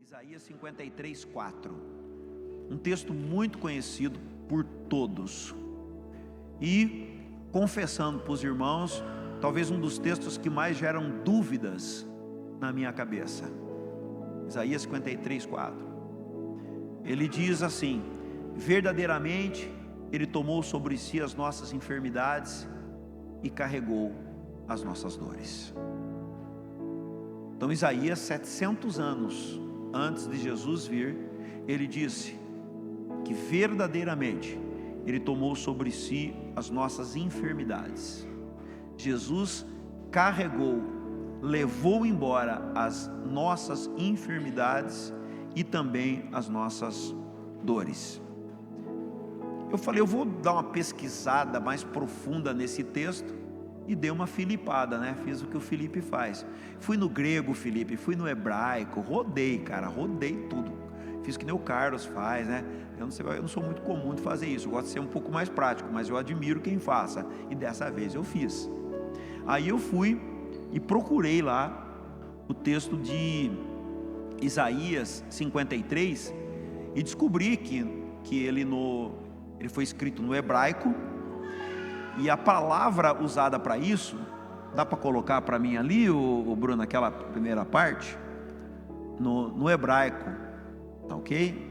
Isaías 53:4, um texto muito conhecido por todos, e confessando para os irmãos, talvez um dos textos que mais geram dúvidas na minha cabeça. Isaías 53:4, ele diz assim: verdadeiramente Ele tomou sobre si as nossas enfermidades e carregou as nossas dores. Então Isaías, 700 anos antes de Jesus vir, ele disse que verdadeiramente Ele tomou sobre si as nossas enfermidades. Jesus carregou, levou embora as nossas enfermidades e também as nossas dores. Eu falei, eu vou dar uma pesquisada mais profunda nesse texto, e dei uma filipada, né? Fiz o que o Felipe faz. Fui no grego, Felipe, fui no hebraico, rodei, cara, rodei tudo. Fiz que nem o Carlos faz, né? Eu não sou muito comum de fazer isso, eu gosto de ser um pouco mais prático, mas eu admiro quem faça, e dessa vez eu fiz. Aí eu fui e procurei lá o texto de Isaías 53 e descobri que ele foi escrito no hebraico, e a palavra usada para isso, dá para colocar para mim ali, o Bruno, aquela primeira parte, no hebraico, tá ok?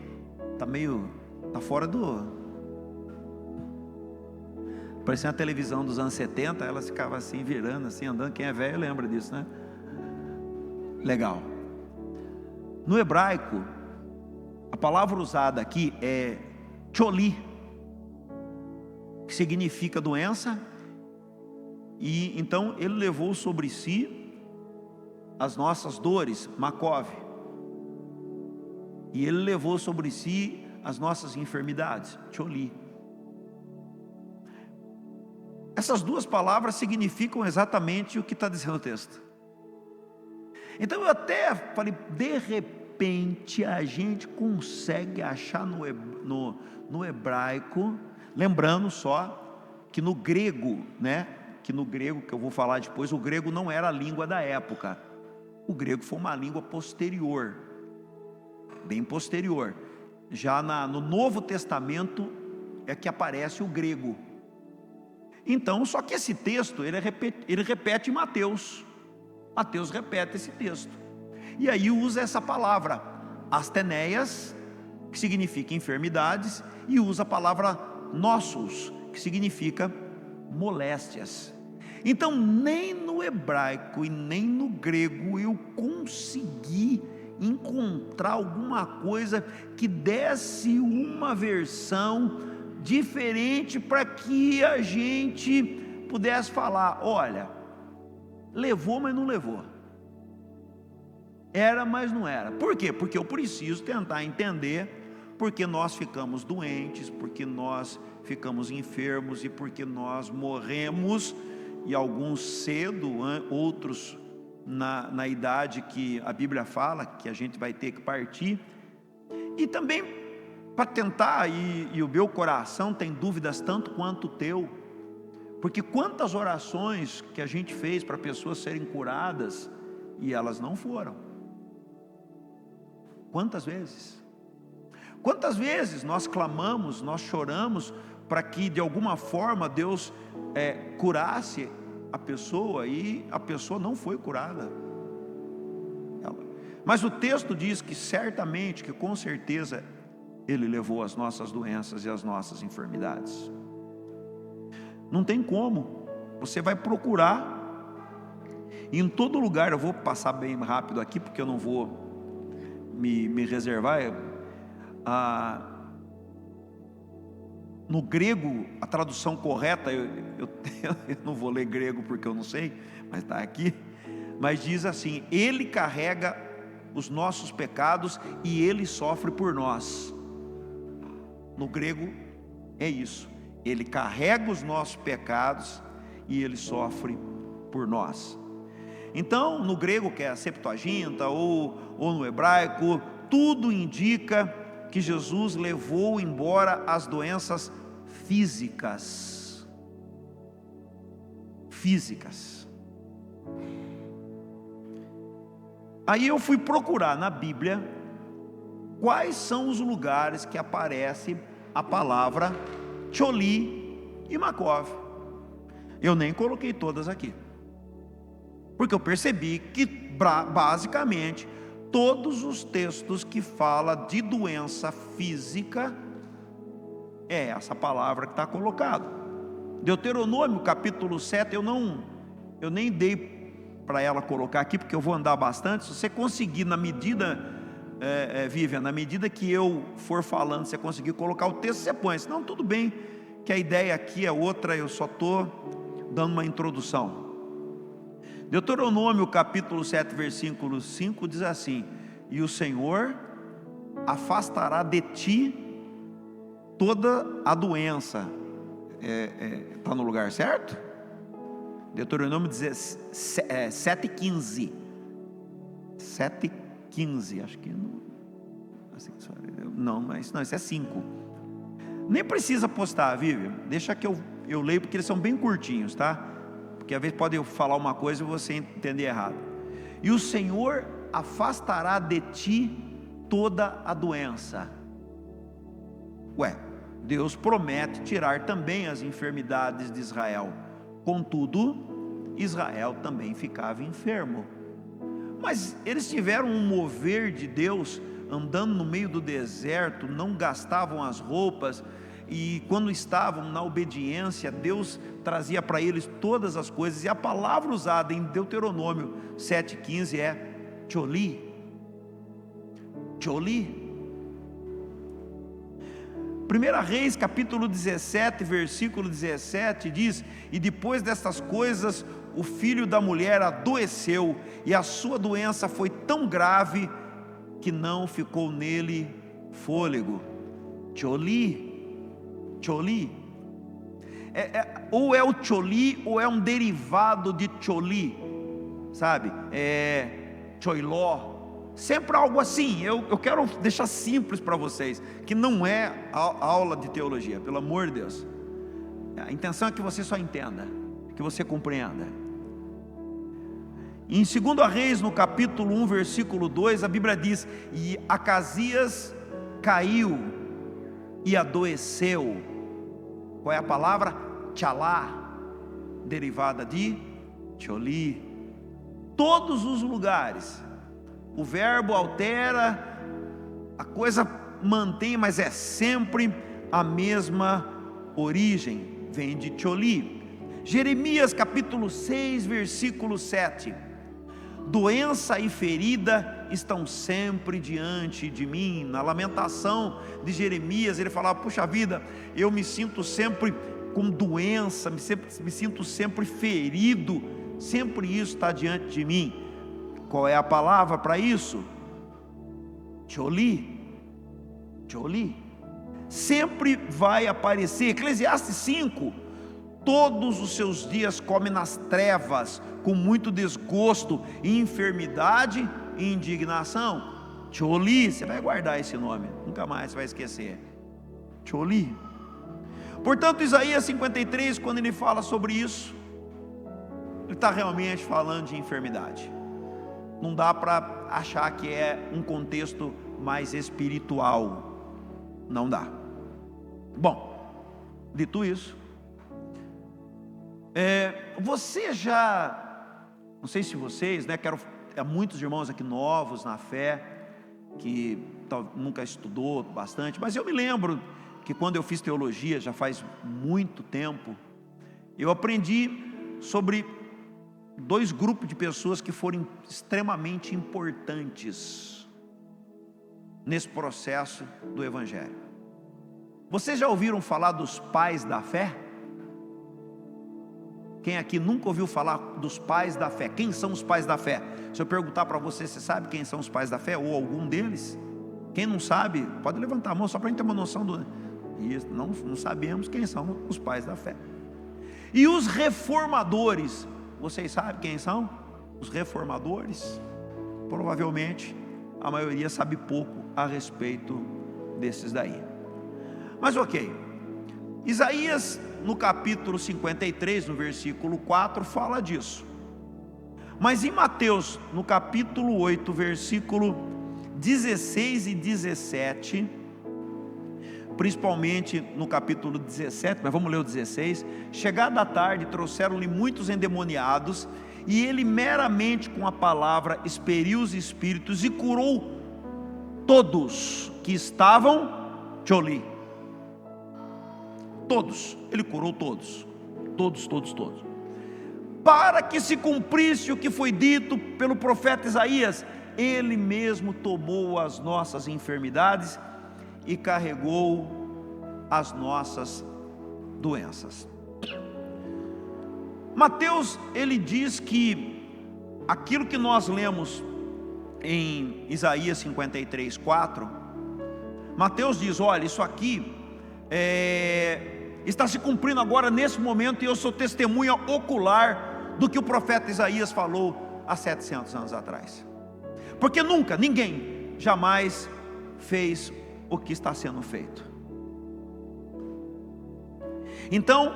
Tá fora parecia uma televisão dos anos 70, ela ficava assim, virando, assim, andando. Quem é velho lembra disso, né? Legal. No hebraico, a palavra usada aqui é choli, que significa doença, e então Ele levou sobre si as nossas dores, makov, e Ele levou sobre si as nossas enfermidades, choli. Essas duas palavras significam exatamente o que está dizendo o texto. Então eu até falei, de repente a gente consegue achar no hebraico, lembrando só que no grego, né? Que no grego, que eu vou falar depois, o grego não era a língua da época. O grego foi uma língua posterior, bem posterior. Já no Novo Testamento é que aparece o grego. Então, só que esse texto, ele repete Mateus. Mateus repete esse texto. E aí usa essa palavra, asteneias, que significa enfermidades, e usa a palavra nossos, que significa moléstias. Então, nem no hebraico e nem no grego eu consegui encontrar alguma coisa que desse uma versão diferente para que a gente pudesse falar, olha, levou, mas não levou. Era, mas não era. Por quê? Porque eu preciso tentar entender porque nós ficamos doentes, porque nós ficamos enfermos e porque nós morremos, e alguns cedo, outros na idade que a Bíblia fala que a gente vai ter que partir. E também para tentar, e o meu coração tem dúvidas tanto quanto o teu, porque quantas orações que a gente fez para pessoas serem curadas e elas não foram. Quantas vezes? Quantas vezes nós clamamos, nós choramos para que de alguma forma Deus curasse a pessoa, e a pessoa não foi curada. Mas o texto diz que certamente, que com certeza Ele levou as nossas doenças e as nossas enfermidades. Não tem como, você vai procurar em todo lugar. Eu vou passar bem rápido aqui, porque eu não vou me reservar. No grego, a tradução correta, eu não vou ler grego porque eu não sei, mas está aqui, mas diz assim: Ele carrega os nossos pecados e Ele sofre por nós. No grego é isso, Ele carrega os nossos pecados e Ele sofre por nós. Então, no grego, que é a Septuaginta, ou no hebraico, tudo indica que Jesus levou embora as doenças físicas. Aí eu fui procurar na Bíblia quais são os lugares que aparece a palavra Tcholi e Makov. Eu nem coloquei todas aqui, porque eu percebi que basicamente todos os textos que falam de doença física é essa palavra que está colocada. Deuteronômio capítulo 7, eu nem dei para ela colocar aqui, porque eu vou andar bastante. Se você conseguir, na medida, Vivian, na medida que eu for falando, você conseguir colocar o texto, você põe. Senão tudo bem, que a ideia aqui é outra, eu só estou dando uma introdução. Deuteronômio capítulo 7, versículo 5 diz assim: e o Senhor afastará de ti toda a doença. Está no lugar certo? Deuteronômio 7,15. 7,15, acho que não, mas não, isso é 5. Nem precisa postar, Vivian, deixa que eu leio, porque eles são bem curtinhos, tá? Porque às vezes pode eu falar uma coisa e você entender errado. E o Senhor afastará de ti toda a doença. Deus promete tirar também as enfermidades de Israel. Contudo, Israel também ficava enfermo. Mas eles tiveram um mover de Deus, andando no meio do deserto, não gastavam as roupas, e quando estavam na obediência, Deus trazia para eles todas as coisas. E a palavra usada em Deuteronômio 7,15 é Tcholi. Tcholi. 1 Reis capítulo 17, versículo 17 diz: e depois destas coisas o filho da mulher adoeceu, e a sua doença foi tão grave que não ficou nele fôlego. Tcholi. Tcholi, ou é o Tcholi, ou é um derivado de Tcholi, sabe? Tchoiló, sempre algo assim. Eu quero deixar simples para vocês, que não é aula de teologia, pelo amor de Deus. A intenção é que você só entenda, que você compreenda. Em 2 Reis, no capítulo 1, versículo 2, a Bíblia diz: e Acasias caiu e adoeceu. Qual é a palavra? Tchalá, derivada de Tcholi. Todos os lugares, o verbo altera, a coisa mantém, mas é sempre a mesma origem, vem de Tcholi. Jeremias capítulo 6, versículo 7: doença e ferida estão sempre diante de mim. Na lamentação de Jeremias, ele falava: puxa vida, eu me sinto sempre com doença, me sinto sempre ferido, sempre isso está diante de mim. Qual é a palavra para isso? Tcholi. Tcholi. Sempre vai aparecer. Eclesiastes 5: todos os seus dias come nas trevas, com muito desgosto, enfermidade e indignação. Tcholi, você vai guardar esse nome, nunca mais você vai esquecer. Tcholi. Portanto, Isaías 53, quando ele fala sobre isso, ele está realmente falando de enfermidade. Não dá para achar que é um contexto mais espiritual, não dá. Bom, dito isso, você já, não sei se vocês, há muitos irmãos aqui novos na fé, que nunca estudou bastante, mas eu me lembro que quando eu fiz teologia, já faz muito tempo, eu aprendi sobre 2 grupos de pessoas que foram extremamente importantes nesse processo do Evangelho. Vocês já ouviram falar dos pais da fé? Quem aqui nunca ouviu falar dos pais da fé? Quem são os pais da fé? Se eu perguntar para você, você sabe quem são os pais da fé? Ou algum deles? Quem não sabe, pode levantar a mão, só para a gente ter uma noção isso, não sabemos quem são os pais da fé. E os reformadores, vocês sabem quem são? Os reformadores? Provavelmente a maioria sabe pouco a respeito desses daí. Mas ok, Isaías no capítulo 53, no versículo 4, fala disso. Mas em Mateus, no capítulo 8, versículo 16 e 17, principalmente no capítulo 17, mas vamos ler o 16. Chegada a tarde, trouxeram-lhe muitos endemoniados, e ele meramente com a palavra expeliu os espíritos e curou todos que estavam Tcholi. Todos, ele curou todos. Todos. Para que se cumprisse o que foi dito pelo profeta Isaías: ele mesmo tomou as nossas enfermidades e carregou as nossas doenças. Mateus, ele diz que aquilo que nós lemos em Isaías 53, 4, Mateus diz: olha, isso aqui está se cumprindo agora nesse momento, e eu sou testemunha ocular do que o profeta Isaías falou há 700 anos atrás. Porque nunca, ninguém, jamais fez o que está sendo feito. Então,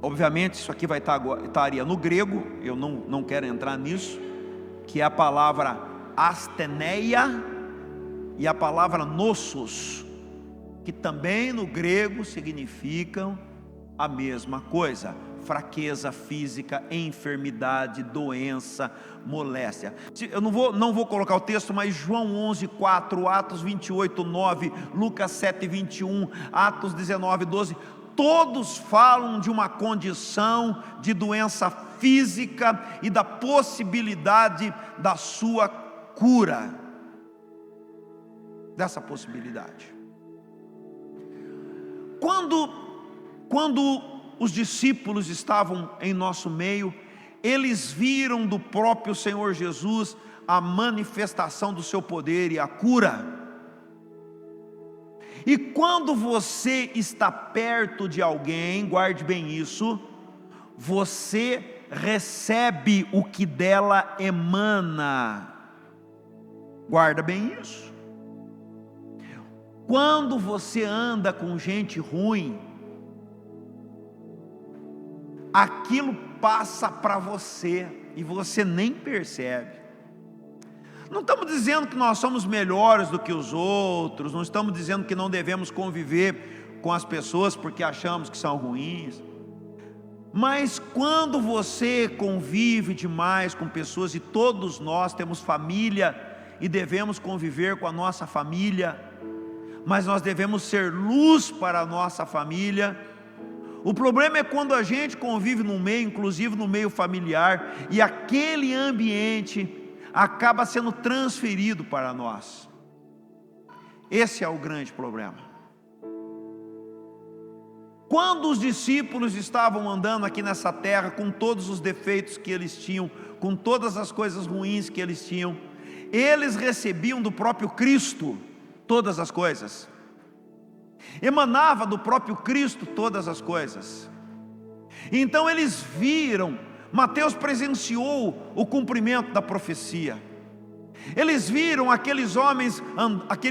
obviamente isso aqui vai estaria no grego, eu não quero entrar nisso, que é a palavra asteneia e a palavra nossos, que também no grego significam a mesma coisa: fraqueza física, enfermidade, doença, moléstia. Eu não vou colocar o texto, mas João 11:4, Atos 28:9, Lucas 7:21, Atos 19:12, todos falam de uma condição de doença física e da possibilidade da sua cura, dessa possibilidade. Quando os discípulos estavam em nosso meio, eles viram do próprio Senhor Jesus a manifestação do seu poder e a cura. E quando você está perto de alguém, guarde bem isso, você recebe o que dela emana. Guarda bem isso. Quando você anda com gente ruim, aquilo passa para você e você nem percebe. Não estamos dizendo que nós somos melhores do que os outros, não estamos dizendo que não devemos conviver com as pessoas porque achamos que são ruins, mas quando você convive demais com pessoas, e todos nós temos família e devemos conviver com a nossa família, mas nós devemos ser luz para a nossa família. O problema é quando a gente convive no meio, inclusive no meio familiar, e aquele ambiente acaba sendo transferido para nós. Esse é o grande problema. Quando os discípulos estavam andando aqui nessa terra, com todos os defeitos que eles tinham, com todas as coisas ruins que eles tinham, eles recebiam do próprio Cristo todas as coisas. Emanava do próprio Cristo todas as coisas. Então eles viram, Mateus presenciou o cumprimento da profecia. Eles viram aquele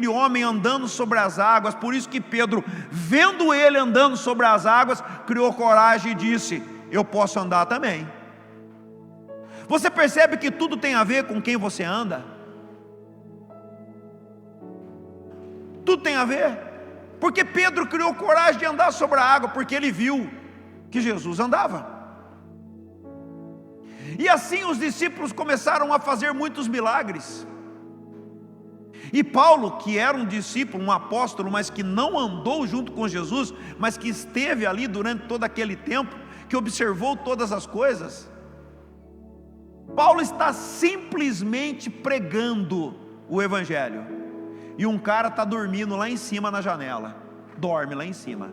homem andando sobre as águas. Por isso que Pedro, vendo ele andando sobre as águas, criou coragem e disse: eu posso andar também. Você percebe que tudo tem a ver com quem você anda? Tudo tem a ver. Porque Pedro criou coragem de andar sobre a água, porque ele viu que Jesus andava. E assim os discípulos começaram a fazer muitos milagres. E Paulo, que era um discípulo, um apóstolo, mas que não andou junto com Jesus, mas que esteve ali durante todo aquele tempo, que observou todas as coisas, Paulo está simplesmente pregando o Evangelho. E um cara está dormindo lá em cima na janela. Dorme lá em cima.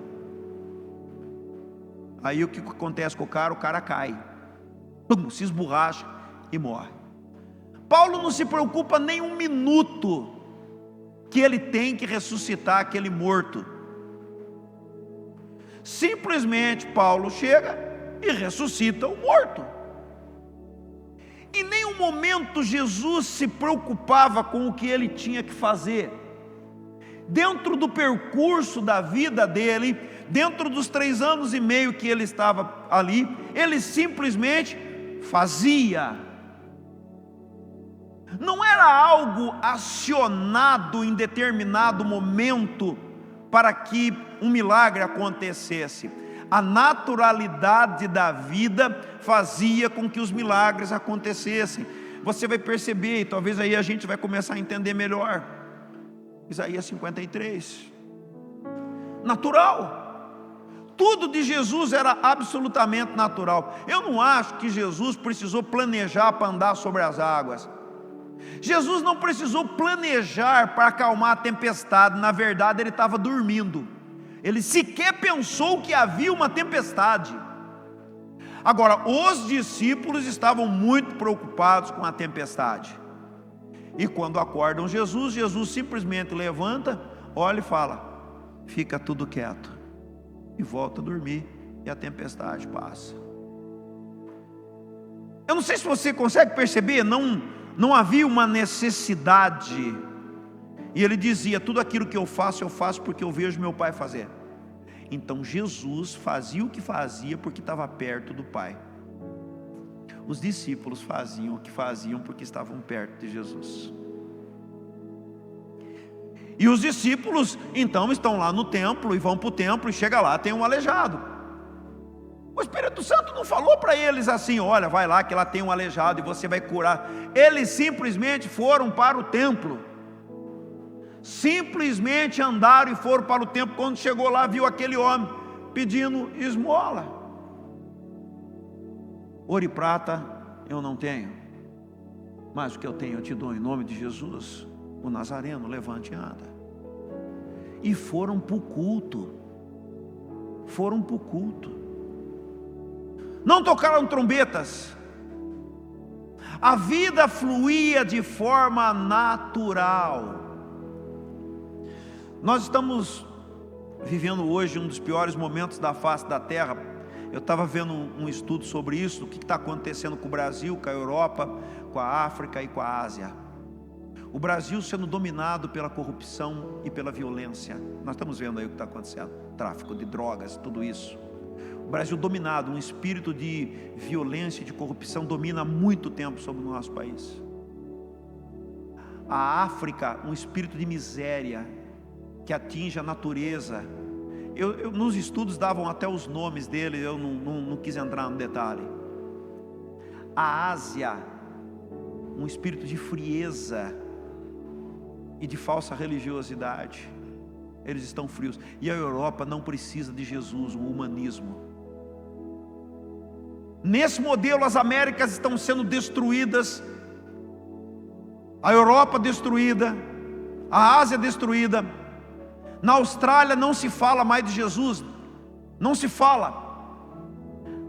Aí o que acontece com o cara? O cara cai, se esborracha e morre. Paulo não se preocupa nem um minuto que ele tem que ressuscitar aquele morto. Simplesmente Paulo chega e ressuscita o morto. Em nenhum momento Jesus se preocupava com o que ele tinha que fazer. Dentro do percurso da vida dele, dentro dos 3 anos e meio que ele estava ali, ele simplesmente fazia. Não era algo acionado em determinado momento para que um milagre acontecesse. A naturalidade da vida fazia com que os milagres acontecessem. Você vai perceber, e talvez aí a gente vai começar a entender melhor. Isaías 53. Natural. Tudo de Jesus era absolutamente natural. Eu não acho que Jesus precisou planejar para andar sobre as águas. Jesus não precisou planejar para acalmar a tempestade. Na verdade, ele estava dormindo. Ele sequer pensou que havia uma tempestade. Agora, os discípulos estavam muito preocupados com a tempestade. E quando acordam Jesus, Jesus simplesmente levanta, olha e fala: fica tudo quieto. E volta a dormir, e a tempestade passa. Eu não sei se você consegue perceber, não havia uma necessidade. E ele dizia: tudo aquilo que eu faço porque eu vejo meu Pai fazer. Então Jesus fazia o que fazia porque estava perto do Pai. Os discípulos faziam o que faziam porque estavam perto de Jesus. E os discípulos então estão lá no templo, e vão para o templo, e chega lá, tem um aleijado. O Espírito Santo não falou para eles assim: olha, vai lá que lá tem um aleijado e você vai curar. Eles simplesmente foram para o templo. Simplesmente andaram e foram para o templo. Quando chegou lá, viu aquele homem pedindo esmola. Ouro e prata eu não tenho, mas o que eu tenho eu te dou, em nome de Jesus, o Nazareno, levante e anda. E foram para o culto. Foram para o culto. Não tocaram trombetas. A vida fluía de forma natural. Nós estamos vivendo hoje um dos piores momentos da face da terra. Eu estava vendo um estudo sobre isso, o que está acontecendo com o Brasil, com a Europa, com a África e com a Ásia. O Brasil sendo dominado pela corrupção e pela violência. Nós estamos vendo aí o que está acontecendo, tráfico de drogas, tudo isso. O Brasil dominado, um espírito de violência e de corrupção domina há muito tempo sobre o nosso país. A África, um espírito de miséria que atinge a natureza. Nos estudos davam até os nomes dele, eu não quis entrar no detalhe. A Ásia, um espírito de frieza e de falsa religiosidade. Eles estão frios. E a Europa não precisa de Jesus, o humanismo. Nesse modelo, as Américas estão sendo destruídas, a Europa destruída, a Ásia destruída. Na Austrália não se fala mais de Jesus, não se fala.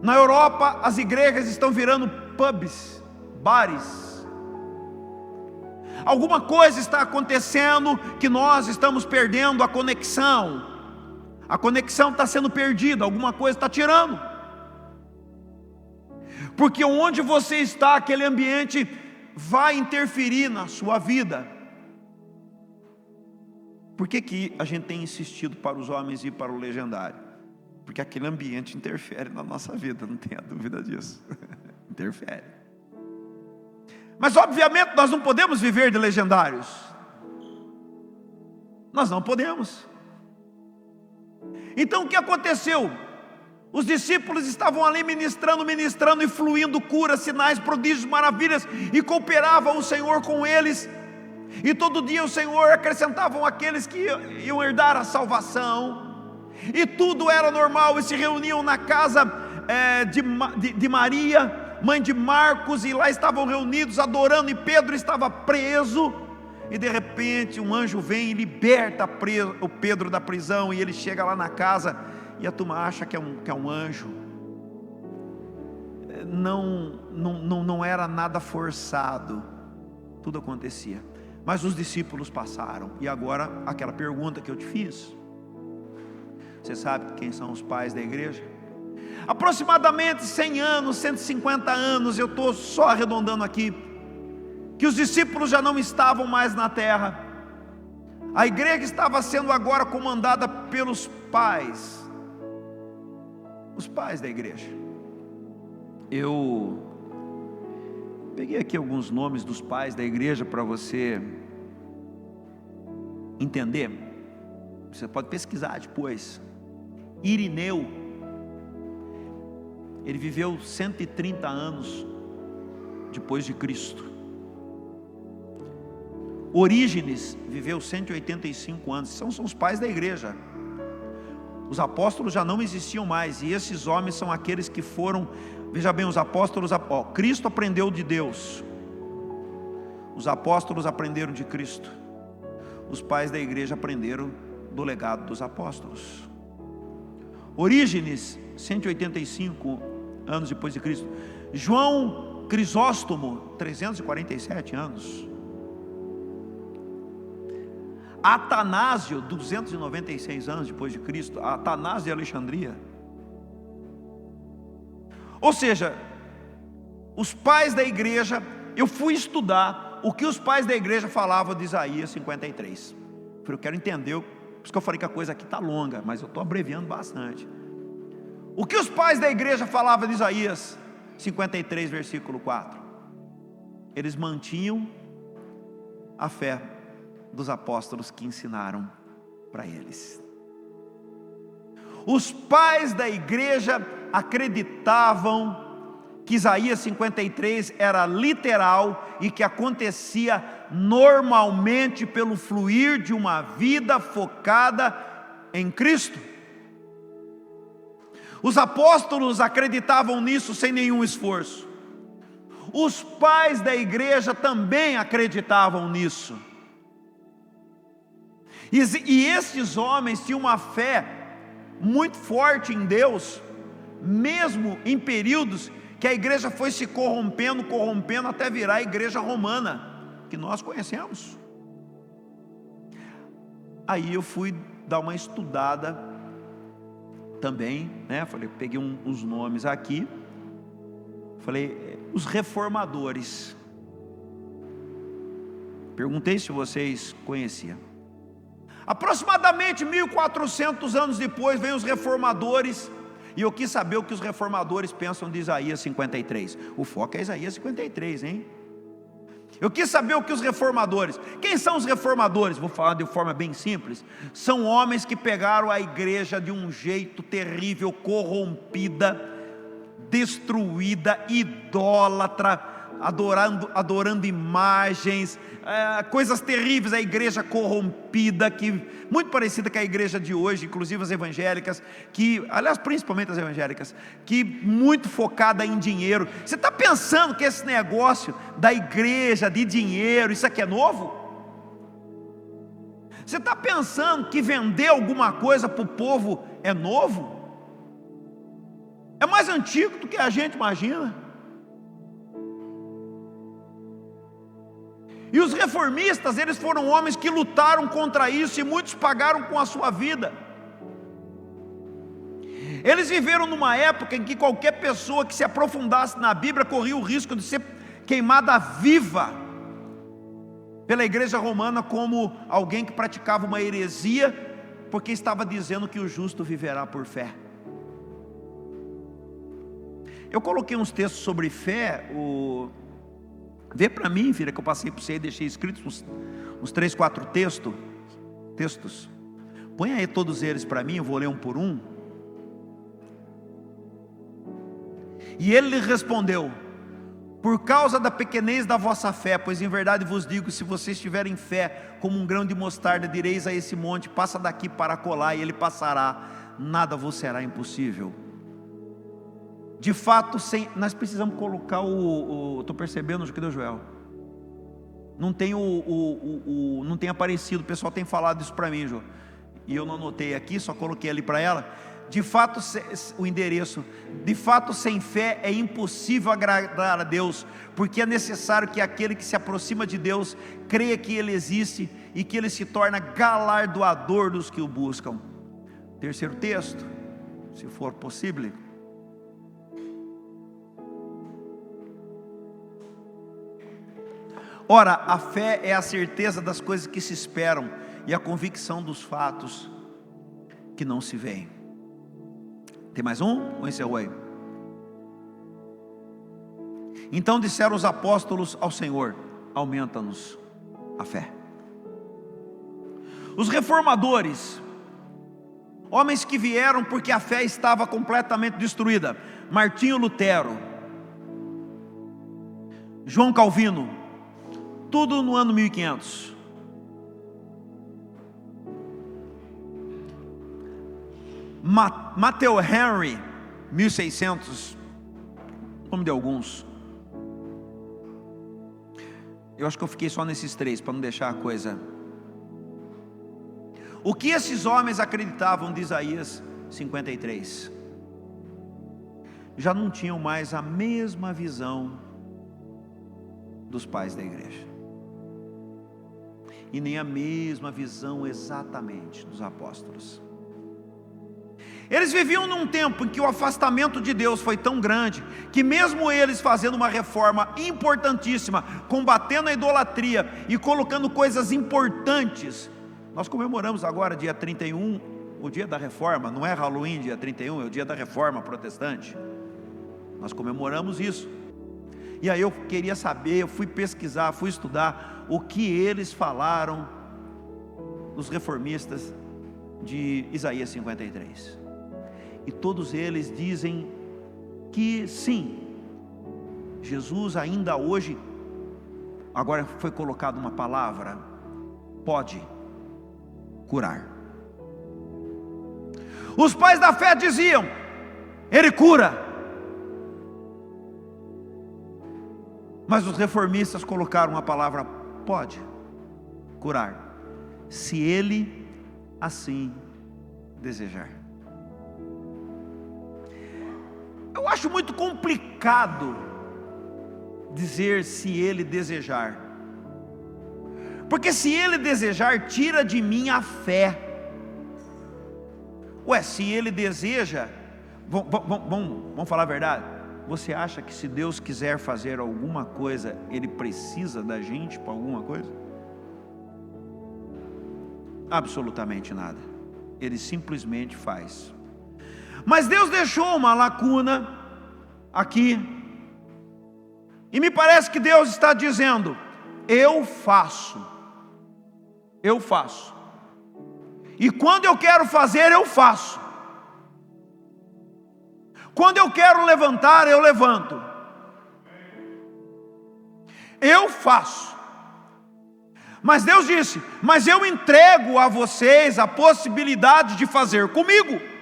Na Europa as igrejas estão virando pubs, bares. Alguma coisa está acontecendo que nós estamos perdendo a conexão. A conexão está sendo perdida, alguma coisa está tirando. Porque onde você está, aquele ambiente vai interferir na sua vida. Por que a gente tem insistido para os homens ir para o legendário? Porque aquele ambiente interfere na nossa vida, não tenha dúvida disso. Interfere. Mas obviamente nós não podemos viver de legendários. Nós não podemos. Então o que aconteceu? Os discípulos estavam ali ministrando e fluindo curas, sinais, prodígios, maravilhas, e cooperava o Senhor com eles. E todo dia o Senhor acrescentavam aqueles que iam herdar a salvação. E tudo era normal, e se reuniam na casa de Maria, mãe de Marcos, e lá estavam reunidos adorando, e Pedro estava preso. E de repente um anjo vem e liberta o Pedro da prisão, e ele chega lá na casa, e a turma acha que é um anjo. Não era nada forçado, tudo acontecia. Mas os discípulos passaram. E agora aquela pergunta que eu te fiz: você sabe quem são os pais da igreja? Aproximadamente 100 anos, 150 anos, eu estou só arredondando aqui, que os discípulos já não estavam mais na terra. A igreja estava sendo agora comandada pelos pais. Os pais da igreja. Eu Peguei aqui alguns nomes dos pais da igreja para você entender. Você pode pesquisar depois. Irineu, ele viveu 130 anos depois de Cristo. Orígenes viveu 185 anos. São os pais da igreja. Os apóstolos já não existiam mais, e esses homens são aqueles que foram, veja bem, os apóstolos, Cristo aprendeu de Deus, os apóstolos aprenderam de Cristo, os pais da igreja aprenderam do legado dos apóstolos. Orígenes, 185 anos depois de Cristo. João Crisóstomo, 347 anos. Atanásio, 296 anos depois de Cristo. Atanásio de Alexandria. Ou seja, os pais da igreja, eu fui estudar o que os pais da igreja falavam de Isaías 53. Eu quero entender, por isso que eu falei que a coisa aqui está longa, mas eu estou abreviando bastante. O que os pais da igreja falavam de Isaías 53, versículo 4? Eles mantinham a fé dos apóstolos que ensinaram para eles. Os pais da igreja acreditavam que Isaías 53 era literal e que acontecia normalmente pelo fluir de uma vida focada em Cristo. Os apóstolos acreditavam nisso sem nenhum esforço. Os pais da igreja também acreditavam nisso. E esses homens tinham uma fé muito forte em Deus, mesmo em períodos que a igreja foi se corrompendo até virar a igreja romana, que nós conhecemos. Aí eu fui dar uma estudada também, né? Falei, peguei uns nomes aqui, falei, os reformadores. Perguntei se vocês conheciam. Aproximadamente 1400 anos depois, vem os reformadores, e eu quis saber o que os reformadores pensam de Isaías 53. O foco é Isaías 53, hein? Eu quis saber o que os reformadores. Quem são os reformadores? Vou falar de forma bem simples. São homens que pegaram a igreja de um jeito terrível, corrompida, destruída, idólatra, adorando imagens, coisas terríveis. A igreja corrompida, que muito parecida com a igreja de hoje, inclusive as evangélicas, que, aliás, principalmente as evangélicas, que muito focada em dinheiro. Você está pensando que esse negócio da igreja, de dinheiro, isso aqui é novo? Você está pensando que vender alguma coisa para o povo é novo? É mais antigo do que a gente imagina. E os reformistas, eles foram homens que lutaram contra isso, e muitos pagaram com a sua vida. Eles viveram numa época em que qualquer pessoa que se aprofundasse na Bíblia corria o risco de ser queimada viva pela igreja romana como alguém que praticava uma heresia, porque estava dizendo que o justo viverá por fé. Eu coloquei uns textos sobre fé. Vê para mim, filha, que eu passei para você e deixei escritos uns 3, 4 textos. Põe aí todos eles para mim, eu vou ler um por um. E ele lhe respondeu: por causa da pequenez da vossa fé, pois em verdade vos digo, se vocês tiverem fé como um grão de mostarda, direis a esse monte, passa daqui para acolá, e ele passará, nada vos será impossível. De fato, nós precisamos colocar estou percebendo, cadê o Joel? Não tem não tem aparecido, o pessoal tem falado isso para mim, Joel, e eu não anotei aqui, só coloquei ali para ela. De fato, o endereço, de fato, sem fé é impossível agradar a Deus, porque é necessário que aquele que se aproxima de Deus creia que Ele existe e que Ele se torna galardoador dos que o buscam. Terceiro texto, se for possível. Ora, a fé é a certeza das coisas que se esperam e a convicção dos fatos que não se veem. Tem mais um? Ou encerrou aí? Então disseram os apóstolos ao Senhor: aumenta-nos a fé. Os reformadores, homens que vieram porque a fé estava completamente destruída: Martinho Lutero, João Calvino, tudo no ano 1500. Matthew Henry, 1600, nome de alguns. Eu acho que eu fiquei só nesses três, para não deixar a coisa. O que esses homens acreditavam de Isaías 53? Já não tinham mais a mesma visão dos pais da igreja, e nem a mesma visão exatamente dos apóstolos. Eles viviam num tempo em que o afastamento de Deus foi tão grande, que mesmo eles fazendo uma reforma importantíssima, combatendo a idolatria e colocando coisas importantes. Nós comemoramos agora dia 31, o dia da reforma. Não é Halloween dia 31, é o dia da reforma protestante. Nós comemoramos isso. E aí eu queria saber, eu fui pesquisar, fui estudar o que eles falaram, os reformistas de Isaías 53. E todos eles dizem que sim, Jesus ainda hoje, agora foi colocada uma palavra, pode curar. Os pais da fé diziam: Ele cura. Mas os reformistas colocaram a palavra pode curar, se Ele assim desejar. Eu acho muito complicado dizer se Ele desejar, porque se Ele desejar, tira de mim a fé. Ué, se Ele deseja, vamos falar a verdade. Você acha que se Deus quiser fazer alguma coisa, Ele precisa da gente para alguma coisa? Absolutamente nada. Ele simplesmente faz. Mas Deus deixou uma lacuna aqui, e me parece que Deus está dizendo: eu faço, e quando eu quero fazer, eu faço. Quando eu quero levantar, eu levanto. Eu faço. Mas Deus disse: mas eu entrego a vocês a possibilidade de fazer comigo.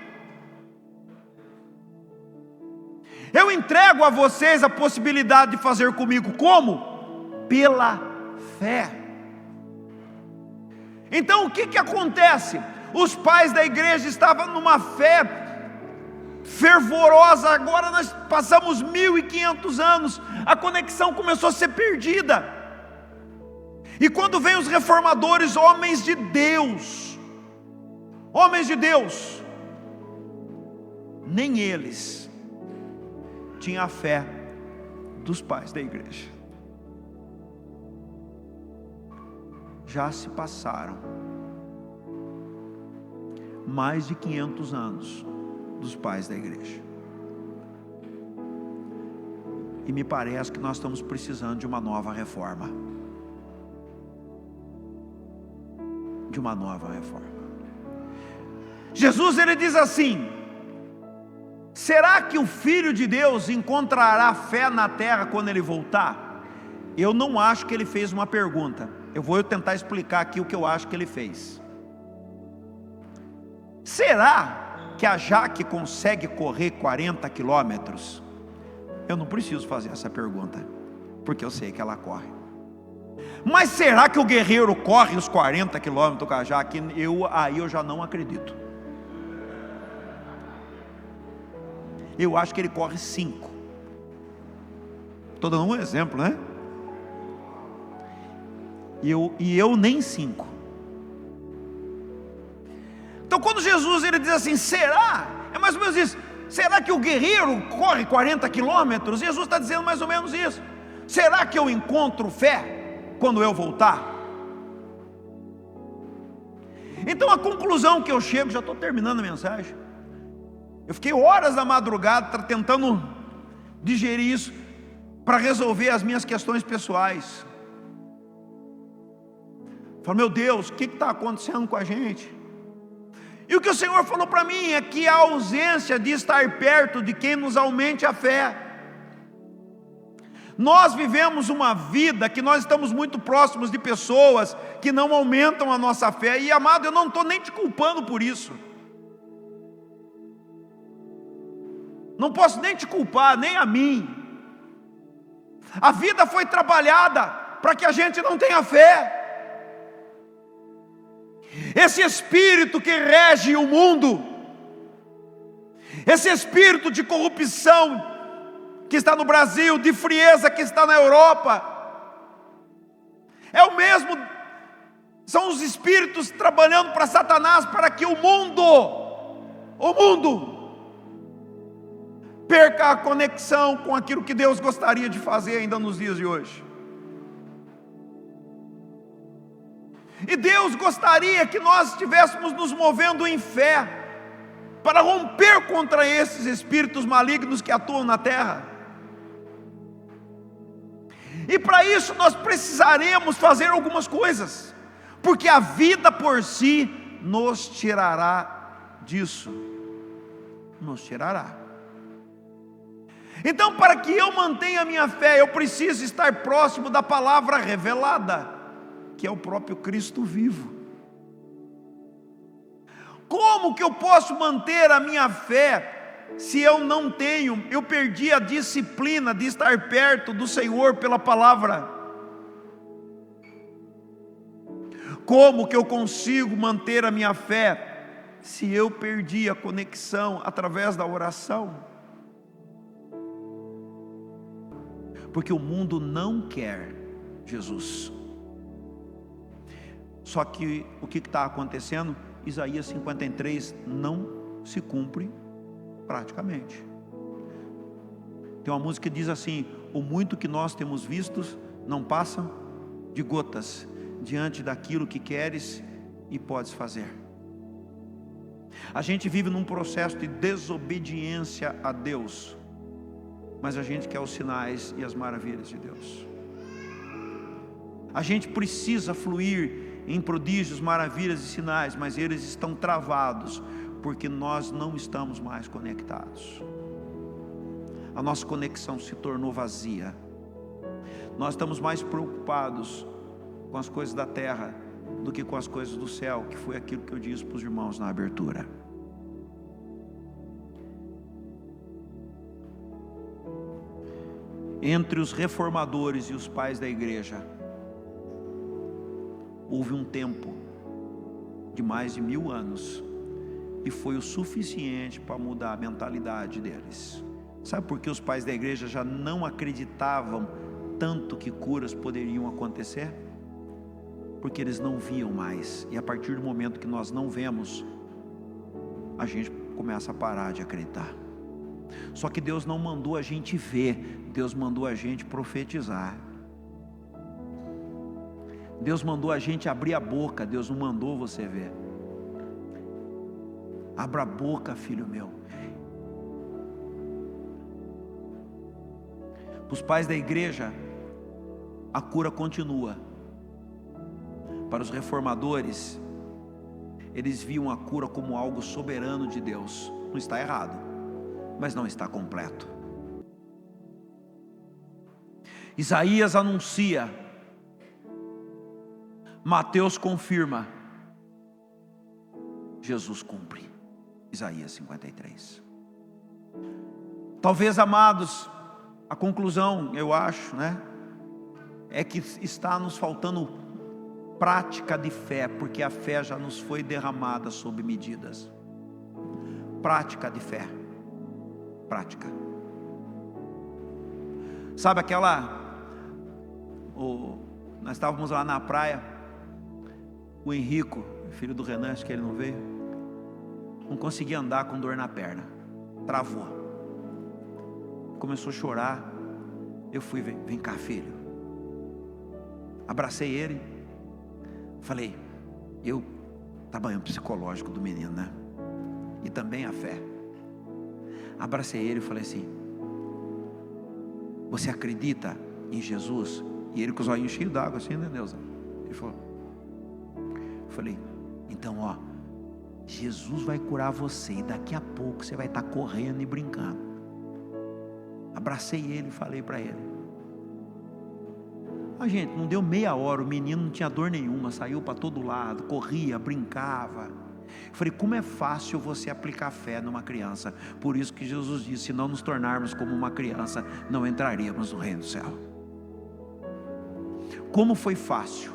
Eu entrego a vocês a possibilidade de fazer comigo. Como? Pela fé. Então o que acontece? Os pais da igreja estavam numa fé fervorosa. Agora nós passamos 1500 anos, a conexão começou a ser perdida. E quando vem os reformadores, homens de Deus, nem eles tinham a fé dos pais da igreja. Já se passaram mais de 500 anos dos pais da igreja, e me parece que nós estamos precisando de uma nova reforma. Jesus, ele diz assim: será que o Filho de Deus encontrará fé na terra quando ele voltar? Eu não acho que ele fez uma pergunta. Eu vou tentar explicar aqui o que eu acho que ele fez. Será que a Jaque consegue correr 40 quilômetros? Eu não preciso fazer essa pergunta, porque eu sei que ela corre. Mas será que o guerreiro corre os 40 quilômetros com a Jaque? Aí eu já não acredito. Eu acho que ele corre 5. Estou dando um exemplo, né? E eu nem 5. Então quando Jesus ele diz assim, será? É mais ou menos isso. Será que o guerreiro corre 40 quilômetros? Jesus está dizendo mais ou menos isso. Será que eu encontro fé quando eu voltar? Então a conclusão que eu chego, já estou terminando a mensagem. Eu fiquei horas da madrugada tentando digerir isso. para resolver as minhas questões pessoais. Falo, meu Deus, o que está acontecendo com a gente? E o que o Senhor falou para mim é que a ausência de estar perto de quem nos aumente a fé. Nós vivemos uma vida que nós estamos muito próximos de pessoas que não aumentam a nossa fé. E amado, eu não estou nem te culpando por isso. Não posso nem te culpar, nem a mim. A vida foi trabalhada para que a gente não tenha fé. Esse espírito que rege o mundo, esse espírito de corrupção que está no Brasil, de frieza que está na Europa, é o mesmo, são os espíritos trabalhando para Satanás, para que o mundo perca a conexão com aquilo que Deus gostaria de fazer ainda nos dias de hoje. E Deus gostaria que nós estivéssemos nos movendo em fé, para romper contra esses espíritos malignos que atuam na terra. E para isso nós precisaremos fazer algumas coisas, porque a vida por si nos tirará disso, nos tirará. Então, para que eu mantenha a minha fé, eu preciso estar próximo da palavra revelada, que é o próprio Cristo vivo. Como que eu posso manter a minha fé se eu perdi a disciplina de estar perto do Senhor pela palavra? Como que eu consigo manter a minha fé se eu perdi a conexão através da oração? Porque o mundo não quer Jesus. Só que o que está acontecendo? Isaías 53 não se cumpre praticamente. Tem uma música que diz assim: o muito que nós temos vistos não passa de gotas diante daquilo que queres e podes fazer. A gente vive num processo de desobediência a Deus, mas a gente quer os sinais e as maravilhas de Deus. A gente precisa fluir em prodígios, maravilhas e sinais, mas eles estão travados, porque nós não estamos mais conectados. A nossa conexão se tornou vazia. Nós estamos mais preocupados com as coisas da terra do que com as coisas do céu, que foi aquilo que eu disse para os irmãos na abertura. Entre os reformadores e os pais da igreja, houve um tempo de mais de 1000 anos, e foi o suficiente para mudar a mentalidade deles. Sabe por que os pais da igreja já não acreditavam tanto que curas poderiam acontecer? Porque eles não viam mais, e a partir do momento que nós não vemos, a gente começa a parar de acreditar. Só que Deus não mandou a gente ver, Deus mandou a gente profetizar. Deus mandou a gente abrir a boca, Deus não mandou você ver. Abra a boca, filho meu. Para os pais da igreja, a cura continua. Para os reformadores, eles viam a cura como algo soberano de Deus. Não está errado, mas não está completo. Isaías anuncia, Mateus confirma, Jesus cumpre. Isaías 53. Talvez, amados, a conclusão, eu acho, é que está nos faltando prática de fé, porque a fé já nos foi derramada sob medidas. Prática de fé. Prática. Sabe nós estávamos lá na praia, o Henrico, filho do Renan, acho que ele não veio, não conseguia andar com dor na perna, travou, começou a chorar. Eu fui, vem cá, filho, abracei ele, falei, trabalhando psicológico do menino, e também a fé. Abracei ele e falei assim, você acredita em Jesus? E ele com os olhinhos cheios d'água assim, né, Deus? Ele falou, eu falei, então ó, Jesus vai curar você, e daqui a pouco você vai estar correndo e brincando. Abracei ele e falei para ele. Gente, não deu meia hora, o menino não tinha dor nenhuma, saiu para todo lado, corria, brincava. Eu falei, como é fácil você aplicar fé numa criança. Por isso que Jesus disse, se não nos tornarmos como uma criança, não entraríamos no reino do céu. Como foi fácil.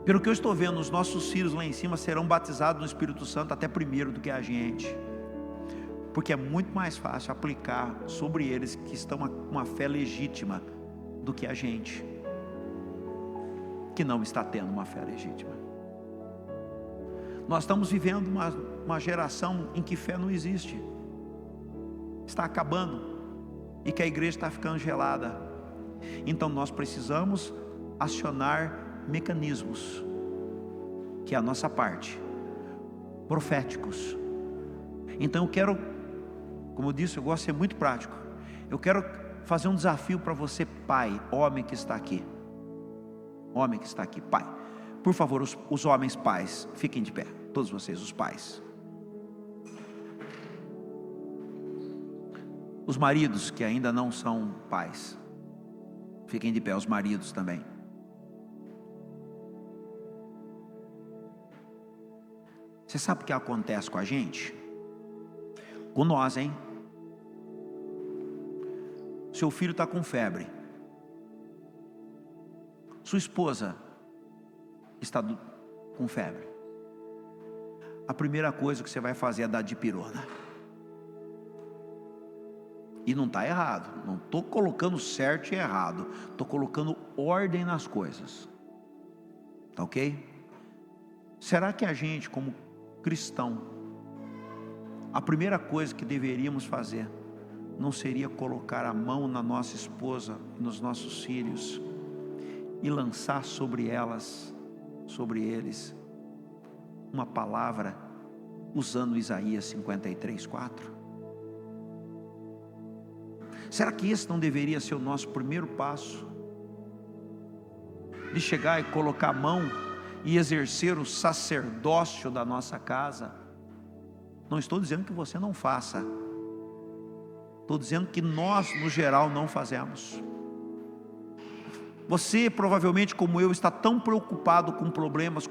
Pelo que eu estou vendo, os nossos filhos lá em cima serão batizados no Espírito Santo até primeiro do que a gente, porque é muito mais fácil aplicar sobre eles que estão com uma fé legítima do que a gente, que não está tendo uma fé legítima. Nós estamos vivendo uma geração em que fé não existe, está acabando, e que a igreja está ficando gelada. Então nós precisamos acionar mecanismos, que é a nossa parte, proféticos. Então eu quero, como eu disse, eu gosto de ser muito prático. Eu quero fazer um desafio para você, pai, homem que está aqui, pai, por favor, os homens pais, fiquem de pé, todos vocês, os pais. Os maridos que ainda não são pais, fiquem de pé, os maridos também. Você sabe o que acontece com a gente? Com nós, hein? Seu filho está com febre, sua esposa está com febre. A primeira coisa que você vai fazer é dar dipirona. E não está errado, não estou colocando certo e errado, estou colocando ordem nas coisas, tá ok? Será que a gente, como cristão, a primeira coisa que deveríamos fazer não seria colocar a mão na nossa esposa, nos nossos filhos, e lançar sobre eles, uma palavra, usando Isaías 53:4? Será que esse não deveria ser o nosso primeiro passo? De chegar e colocar a mão e exercer o sacerdócio da nossa casa? Não estou dizendo que você não faça, estou dizendo que nós, no geral, não fazemos. Você provavelmente, como eu, está tão preocupado com problemas,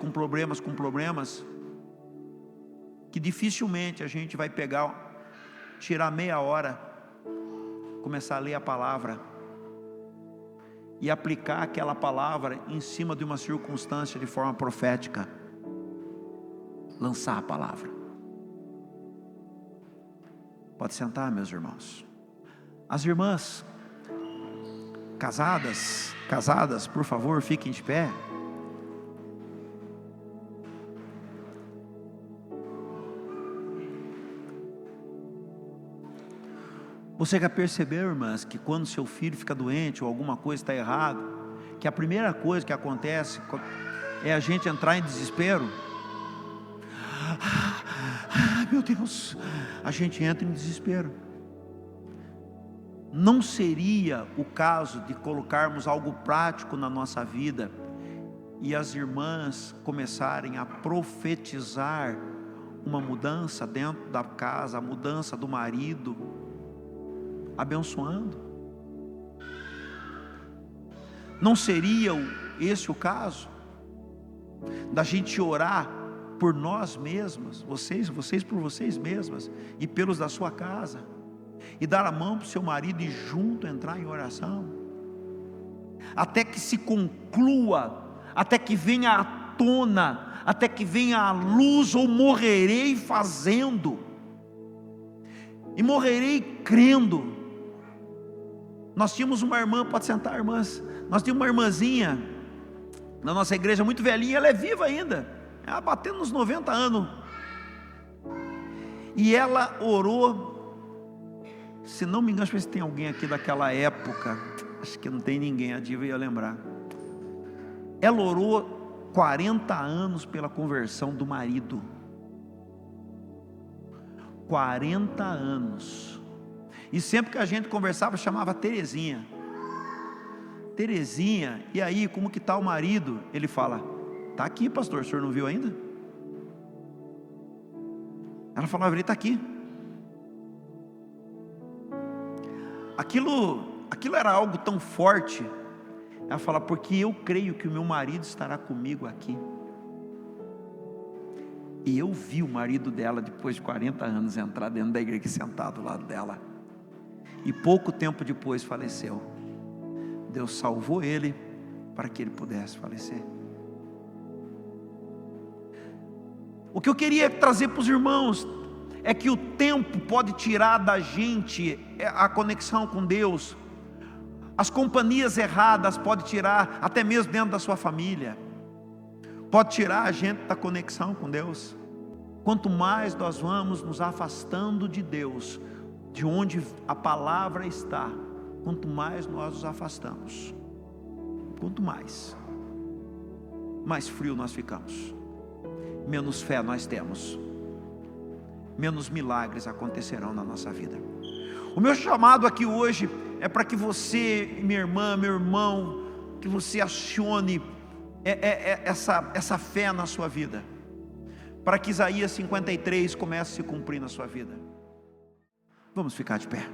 que dificilmente a gente vai tirar meia hora, começar a ler a palavra e aplicar aquela palavra em cima de uma circunstância de forma profética. Lançar a palavra. Pode sentar, meus irmãos. As irmãs casadas, por favor, fiquem de pé. Você já percebeu, irmãs, que quando seu filho fica doente ou alguma coisa está errada, que a primeira coisa que acontece é a gente entrar em desespero? Meu Deus, a gente entra em desespero. Não seria o caso de colocarmos algo prático na nossa vida e as irmãs começarem a profetizar uma mudança dentro da casa, a mudança do marido, abençoando? Não seria esse o caso da gente orar por nós mesmas, vocês por vocês mesmas e pelos da sua casa, e dar a mão para o seu marido e junto entrar em oração, até que se conclua, até que venha à tona, até que venha à luz, ou morrerei fazendo, e morrerei crendo. Nós tínhamos uma irmã, pode sentar, irmãs, nós tínhamos uma irmãzinha na nossa igreja, muito velhinha, ela é viva ainda, ela batendo nos 90 anos, e ela orou, se não me engano, deixa eu ver se tem alguém aqui daquela época, acho que não tem ninguém, a Diva ia lembrar, ela orou 40 anos pela conversão do marido, 40 anos, E sempre que a gente conversava, chamava Terezinha. Terezinha, e aí, como que está o marido? Ele fala: está aqui, pastor, o senhor não viu ainda? Ela falava: ele está aqui. Aquilo era algo tão forte. Ela fala: porque eu creio que o meu marido estará comigo aqui. E eu vi o marido dela, depois de 40 anos, entrar dentro da igreja, sentado do lado dela. E pouco tempo depois faleceu. Deus salvou ele para que ele pudesse falecer. O que eu queria trazer para os irmãos é que o tempo pode tirar da gente a conexão com Deus. As companhias erradas podem tirar, até mesmo dentro da sua família, pode tirar a gente da conexão com Deus. Quanto mais nós vamos nos afastando de Deus, de onde a palavra está, quanto mais nós nos afastamos, quanto mais frio nós ficamos, menos fé nós temos, menos milagres acontecerão na nossa vida. O meu chamado aqui hoje é para que você, minha irmã, meu irmão, que você acione essa fé na sua vida, para que Isaías 53 comece a se cumprir na sua vida. Vamos ficar de pé.